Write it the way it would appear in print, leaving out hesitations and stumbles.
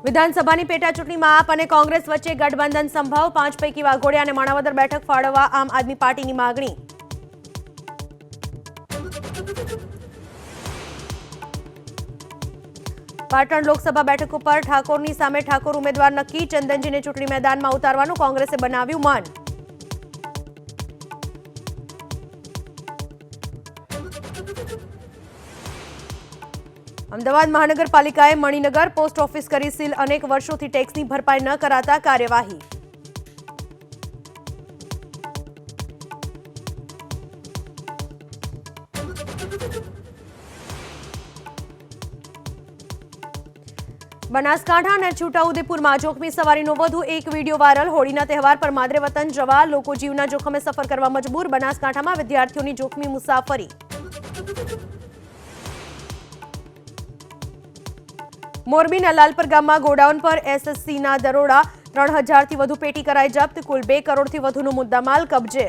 વિધાનસભાની પેટા ચૂંટણીમાં આપ અને કોંગ્રેસ વચ્ચે ગઠબંધન સંભવ, 5 પૈકી વાઘોડિયા અને માણાવદર બેઠક ફાળવવા આમ આદમી પાર્ટીની માગણી. પાટણ લોકસભા બેઠક ઉપર ઠાકોરની સામે ઠાકોર ઉમેદવાર નક્કી, ચંદનજીને ચૂંટણી મેદાનમાં ઉતારવાનું કોંગ્રેસે બનાવ્યું મન. અમદાવાદ મહાનગરપાલિકાએ મણિનગર પોસ્ટ ઓફિસ કરી સીલ, અનેક વર્ષોથી ટેક્સની ભરપાઈ ન કરાતા કાર્યવાહી. બનાસકાંઠા અને છોટાઉદેપુરમાં જોખમી સવારીનો વધુ એક વિડીયો વાયરલ. હોળીના તહેવાર પર માદરે વતન જવા લોકો જીવના જોખમે સફર કરવા મજબૂર. બનાસકાંઠામાં વિદ્યાર્થીઓની જોખમી મુસાફરી. મોરબીના લાલપર ગામમાં ગોડાઉન પર એસએસસીના દરોડા, 3000થી વધુ પેટી કરાઈ જપ્ત. કુલ 2 કરોડથી વધુનો મુદ્દામાલ કબજે.